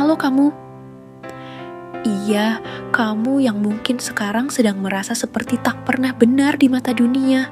Halo kamu. Iya, kamu yang mungkin sekarang sedang merasa seperti tak pernah benar di mata dunia.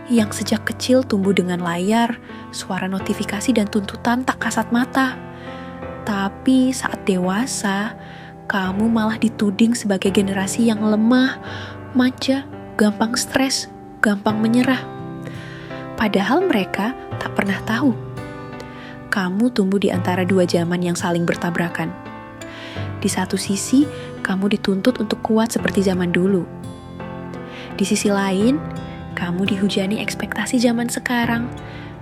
Yang sejak kecil tumbuh dengan layar, suara notifikasi dan tuntutan tak kasat mata. Tapi saat dewasa, kamu malah dituding sebagai generasi yang lemah, manja, gampang stres, gampang menyerah. Padahal mereka tak pernah tahu. Kamu tumbuh di antara dua zaman yang saling bertabrakan. Di satu sisi, kamu dituntut untuk kuat seperti zaman dulu. Di sisi lain, kamu dihujani ekspektasi zaman sekarang.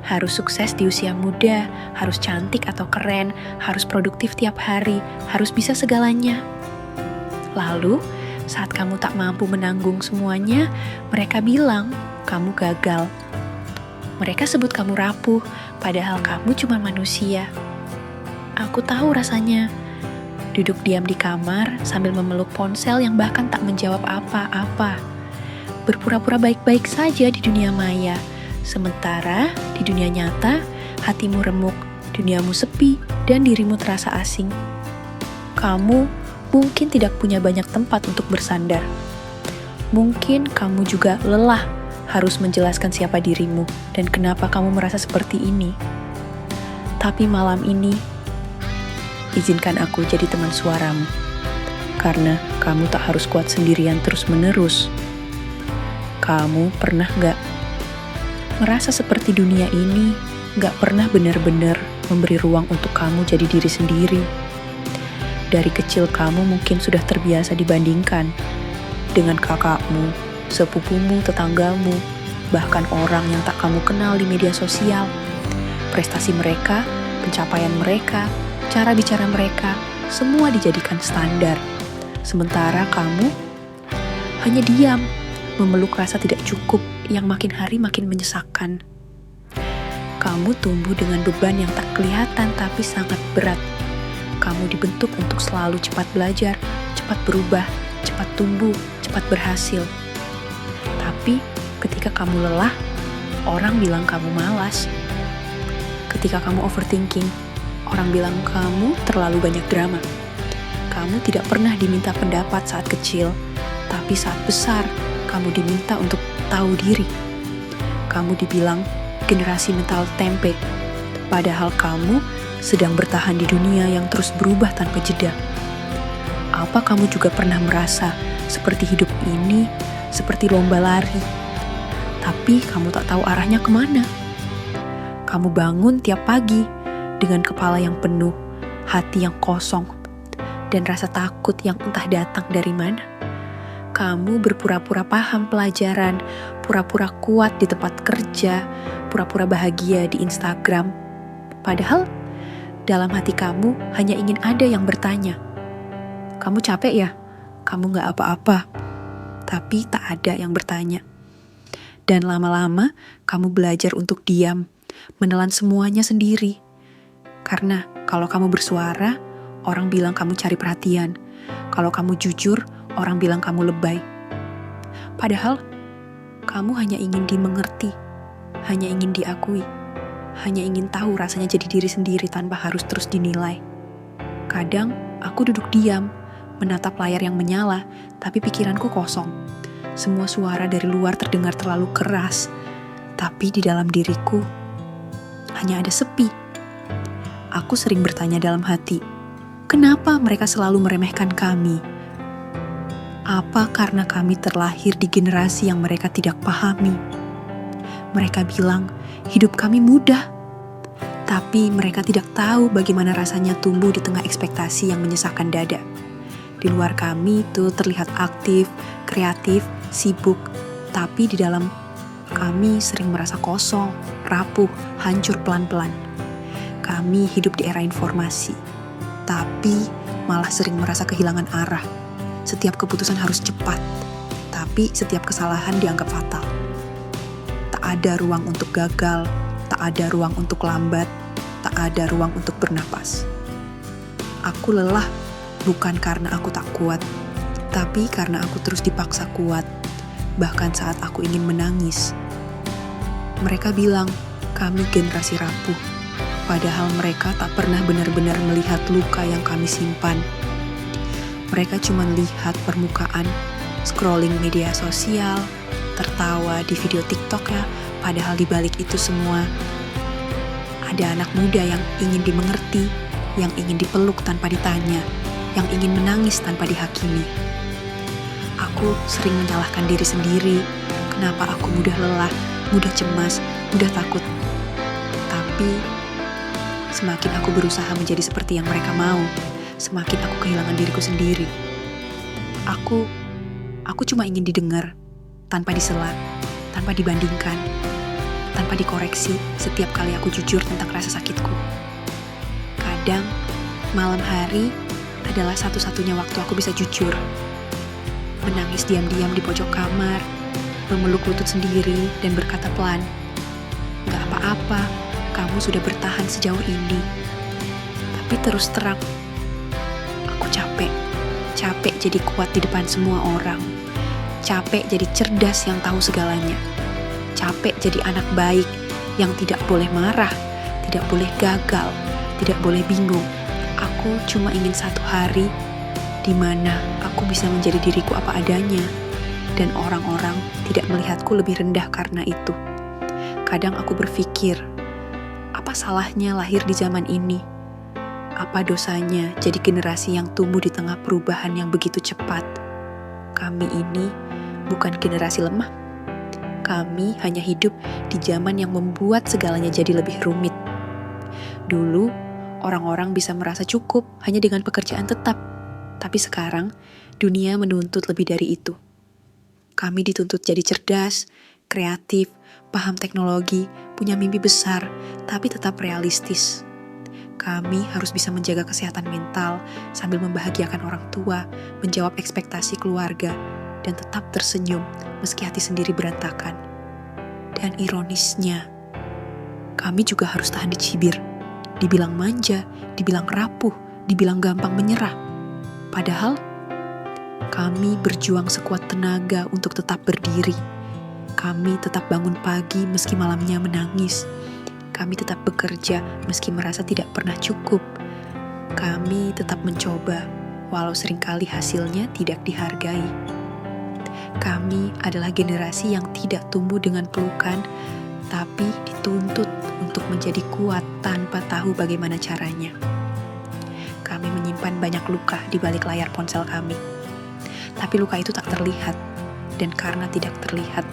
Harus sukses di usia muda, harus cantik atau keren, harus produktif tiap hari, harus bisa segalanya. Lalu, saat kamu tak mampu menanggung semuanya, mereka bilang kamu gagal. Mereka sebut kamu rapuh, padahal kamu cuma manusia. Aku tahu rasanya. Duduk diam di kamar sambil memeluk ponsel yang bahkan tak menjawab apa-apa. Berpura-pura baik-baik saja di dunia maya. Sementara di dunia nyata, hatimu remuk, duniamu sepi, dan dirimu terasa asing. Kamu mungkin tidak punya banyak tempat untuk bersandar. Mungkin kamu juga lelah harus menjelaskan siapa dirimu dan kenapa kamu merasa seperti ini. Tapi malam ini, izinkan aku jadi teman suaramu. Karena kamu tak harus kuat sendirian terus-menerus. Kamu pernah gak merasa seperti dunia ini gak pernah benar-benar memberi ruang untuk kamu jadi diri sendiri? Dari kecil kamu mungkin sudah terbiasa dibandingkan dengan kakakmu, sepupumu, tetanggamu, bahkan orang yang tak kamu kenal di media sosial. Prestasi mereka, pencapaian mereka, cara bicara mereka, semua dijadikan standar. Sementara kamu hanya diam, memeluk rasa tidak cukup yang makin hari makin menyesakkan. Kamu tumbuh dengan beban yang tak kelihatan tapi sangat berat. Kamu dibentuk untuk selalu cepat belajar, cepat berubah, cepat tumbuh, cepat berhasil. Tapi ketika kamu lelah, orang bilang kamu malas. Ketika kamu overthinking, orang bilang kamu terlalu banyak drama. Kamu tidak pernah diminta pendapat saat kecil, tapi saat besar, kamu diminta untuk tahu diri. Kamu dibilang generasi mental tempe, padahal kamu sedang bertahan di dunia yang terus berubah tanpa jeda. Apa kamu juga pernah merasa seperti hidup ini, seperti lomba lari, tapi kamu tak tahu arahnya kemana? Kamu bangun tiap pagi dengan kepala yang penuh, hati yang kosong, dan rasa takut yang entah datang dari mana. Kamu berpura-pura paham pelajaran, pura-pura kuat di tempat kerja, pura-pura bahagia di Instagram. Padahal dalam hati kamu hanya ingin ada yang bertanya, "Kamu capek ya? Kamu gak apa-apa." Tapi tak ada yang bertanya. Dan lama-lama kamu belajar untuk diam, menelan semuanya sendiri. Karena kalau kamu bersuara, orang bilang kamu cari perhatian. Kalau kamu jujur, orang bilang kamu lebay. Padahal kamu hanya ingin dimengerti, hanya ingin diakui, hanya ingin tahu rasanya jadi diri sendiri tanpa harus terus dinilai. Kadang aku duduk diam, menatap layar yang menyala, tapi pikiranku kosong. Semua suara dari luar terdengar terlalu keras, tapi di dalam diriku hanya ada sepi. Aku sering bertanya dalam hati, kenapa mereka selalu meremehkan kami? Apa karena kami terlahir di generasi yang mereka tidak pahami? Mereka bilang, hidup kami mudah. Tapi mereka tidak tahu bagaimana rasanya tumbuh di tengah ekspektasi yang menyesakkan dada. Di luar kami itu terlihat aktif, kreatif, sibuk. Tapi di dalam kami sering merasa kosong, rapuh, hancur pelan-pelan. Kami hidup di era informasi. Tapi malah sering merasa kehilangan arah. Setiap keputusan harus cepat. Tapi setiap kesalahan dianggap fatal. Tak ada ruang untuk gagal, tak ada ruang untuk lambat, tak ada ruang untuk bernapas. Aku lelah bukan karena aku tak kuat, tapi karena aku terus dipaksa kuat, bahkan saat aku ingin menangis. Mereka bilang, kami generasi rapuh. Padahal mereka tak pernah benar-benar melihat luka yang kami simpan. Mereka cuma lihat permukaan, scrolling media sosial, tertawa di video TikTok ya, padahal di balik itu semua ada anak muda yang ingin dimengerti, yang ingin dipeluk tanpa ditanya, yang ingin menangis tanpa dihakimi. Aku sering menyalahkan diri sendiri, kenapa aku mudah lelah, mudah cemas, mudah takut. Tapi semakin aku berusaha menjadi seperti yang mereka mau, semakin aku kehilangan diriku sendiri. Aku cuma ingin didengar, tanpa disela, tanpa dibandingkan, tanpa dikoreksi setiap kali aku jujur tentang rasa sakitku. Kadang, malam hari adalah satu-satunya waktu aku bisa jujur. Menangis diam-diam di pojok kamar, memeluk lutut sendiri dan berkata pelan, "Gak apa-apa, kamu sudah bertahan sejauh ini." Tapi terus terang, aku capek jadi kuat di depan semua orang. Capek jadi cerdas yang tahu segalanya. Capek jadi anak baik yang tidak boleh marah, tidak boleh gagal, tidak boleh bingung. Aku cuma ingin satu hari di mana aku bisa menjadi diriku apa adanya, dan orang-orang tidak melihatku lebih rendah karena itu. Kadang aku berpikir, apa salahnya lahir di zaman ini? Apa dosanya jadi generasi yang tumbuh di tengah perubahan yang begitu cepat? Kami ini bukan generasi lemah. Kami hanya hidup di zaman yang membuat segalanya jadi lebih rumit. Dulu, orang-orang bisa merasa cukup hanya dengan pekerjaan tetap. Tapi sekarang, dunia menuntut lebih dari itu. Kami dituntut jadi cerdas, kreatif, paham teknologi, punya mimpi besar, tapi tetap realistis. Kami harus bisa menjaga kesehatan mental sambil membahagiakan orang tua, menjawab ekspektasi keluarga, dan tetap tersenyum meski hati sendiri berantakan. Dan ironisnya, kami juga harus tahan dicibir, dibilang manja, dibilang rapuh, dibilang gampang menyerah. Padahal, kami berjuang sekuat tenaga untuk tetap berdiri. Kami tetap bangun pagi meski malamnya menangis. Kami tetap bekerja meski merasa tidak pernah cukup. Kami tetap mencoba, walau seringkali hasilnya tidak dihargai. Kami adalah generasi yang tidak tumbuh dengan pelukan, tapi dituntut untuk menjadi kuat tanpa tahu bagaimana caranya. Kami menyimpan banyak luka di balik layar ponsel kami. Tapi luka itu tak terlihat, dan karena tidak terlihat,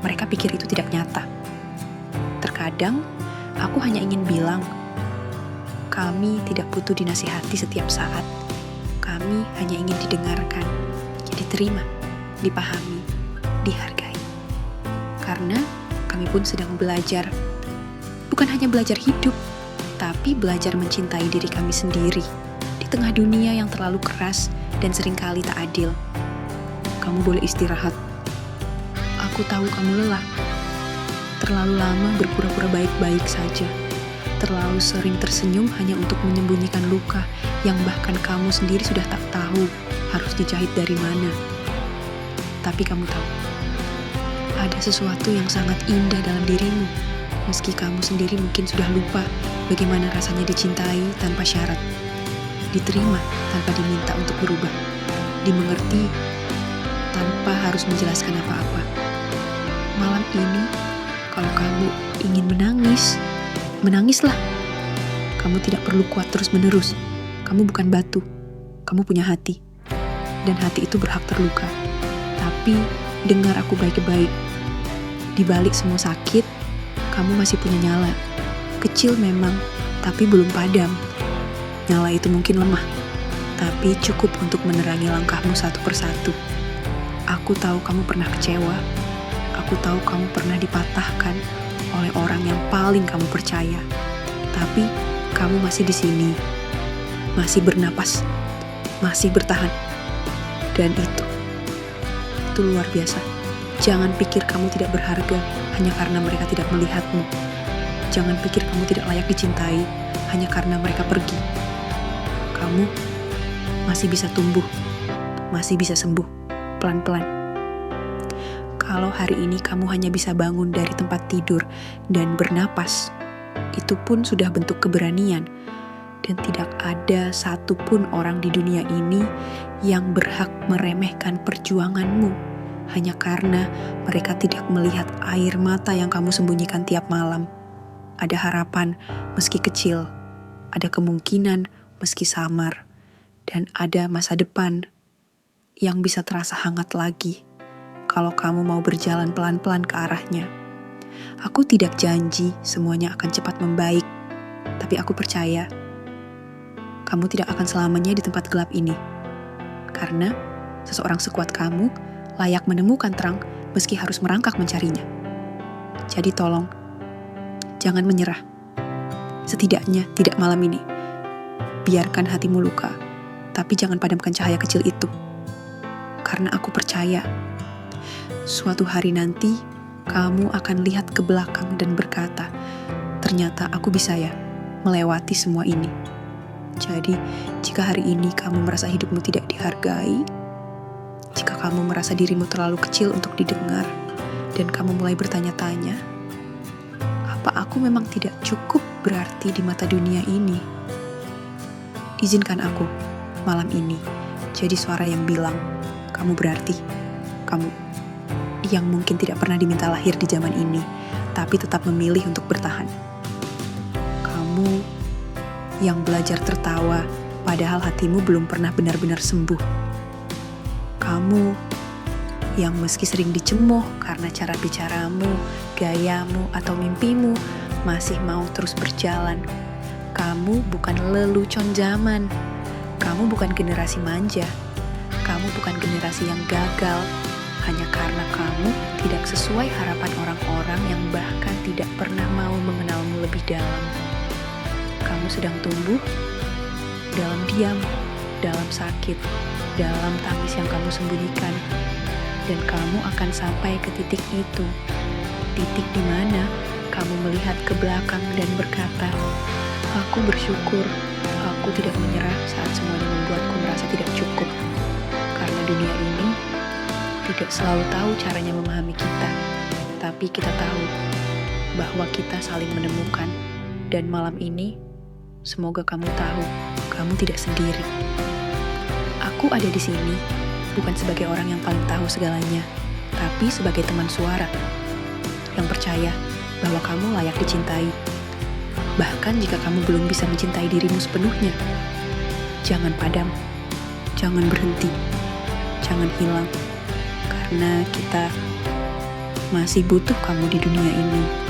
mereka pikir itu tidak nyata. Terkadang, aku hanya ingin bilang, kami tidak butuh dinasihati setiap saat. Kami hanya ingin didengarkan, diterima, dipahami, dihargai. Karena kami pun sedang belajar, bukan hanya belajar hidup, tapi belajar mencintai diri kami sendiri di tengah dunia yang terlalu keras dan seringkali tak adil. Kamu boleh istirahat. Aku tahu kamu lelah. Terlalu lama berpura-pura baik-baik saja. Terlalu sering tersenyum hanya untuk menyembunyikan luka yang bahkan kamu sendiri sudah tak tahu harus dijahit dari mana. Tapi kamu tahu, ada sesuatu yang sangat indah dalam dirimu, meski kamu sendiri mungkin sudah lupa bagaimana rasanya dicintai tanpa syarat, diterima tanpa diminta untuk berubah, dimengerti tanpa harus menjelaskan apa-apa. Malam ini, kalau kamu ingin menangis, menangislah. Kamu tidak perlu kuat terus-menerus. Kamu bukan batu. Kamu punya hati. Dan hati itu berhak terluka. Tapi, dengar aku baik-baik. Di balik semua sakit, kamu masih punya nyala. Kecil memang, tapi belum padam. Nyala itu mungkin lemah, tapi cukup untuk menerangi langkahmu satu persatu. Aku tahu kamu pernah kecewa. Aku tahu kamu pernah dipatahkan oleh orang yang paling kamu percaya. Tapi kamu masih di sini, masih bernapas, masih bertahan. Dan itu luar biasa. Jangan pikir kamu tidak berharga hanya karena mereka tidak melihatmu. Jangan pikir kamu tidak layak dicintai hanya karena mereka pergi. Kamu masih bisa tumbuh, masih bisa sembuh, pelan-pelan. Kalau hari ini kamu hanya bisa bangun dari tempat tidur dan bernapas, Itu pun sudah bentuk keberanian. Dan tidak ada satupun orang di dunia ini yang berhak meremehkan perjuanganmu hanya karena mereka tidak melihat air mata yang kamu sembunyikan tiap malam. Ada harapan meski kecil, ada kemungkinan meski samar, dan ada masa depan yang bisa terasa hangat lagi kalau kamu mau berjalan pelan-pelan ke arahnya. Aku tidak janji semuanya akan cepat membaik, tapi aku percaya kamu tidak akan selamanya di tempat gelap ini. Karena seseorang sekuat kamu layak menemukan terang meski harus merangkak mencarinya. Jadi tolong, jangan menyerah. Setidaknya tidak malam ini. Biarkan hatimu luka, tapi jangan padamkan cahaya kecil itu. Karena aku percaya, suatu hari nanti kamu akan lihat ke belakang dan berkata, ternyata aku bisa ya melewati semua ini. Jadi, jika hari ini kamu merasa hidupmu tidak dihargai, jika kamu merasa dirimu terlalu kecil untuk didengar, dan kamu mulai bertanya-tanya, apa aku memang tidak cukup berarti di mata dunia ini? Izinkan aku, malam ini, jadi suara yang bilang, kamu berarti, kamu yang mungkin tidak pernah diminta lahir di zaman ini, tapi tetap memilih untuk bertahan. Kamu yang belajar tertawa, padahal hatimu belum pernah benar-benar sembuh. Kamu yang meski sering dicemooh karena cara bicaramu, gayamu, atau mimpimu masih mau terus berjalan. Kamu bukan lelucon zaman. Kamu bukan generasi manja. Kamu bukan generasi yang gagal hanya karena kamu tidak sesuai harapan orang-orang yang bahkan tidak pernah mau mengenalmu lebih dalam. Kamu sedang tumbuh dalam diam, dalam sakit, dalam tangis yang kamu sembunyikan. Dan kamu akan sampai ke titik itu. Titik di mana kamu melihat ke belakang dan berkata, aku bersyukur aku tidak menyerah saat semuanya membuatku merasa tidak cukup. Karena dunia ini tidak selalu tahu caranya memahami kita. Tapi kita tahu bahwa kita saling menemukan. Dan malam ini, semoga kamu tahu, kamu tidak sendiri. Aku ada di sini, bukan sebagai orang yang paling tahu segalanya, tapi sebagai teman suara, yang percaya bahwa kamu layak dicintai. Bahkan jika kamu belum bisa mencintai dirimu sepenuhnya, jangan padam, jangan berhenti, jangan hilang, karena kita masih butuh kamu di dunia ini.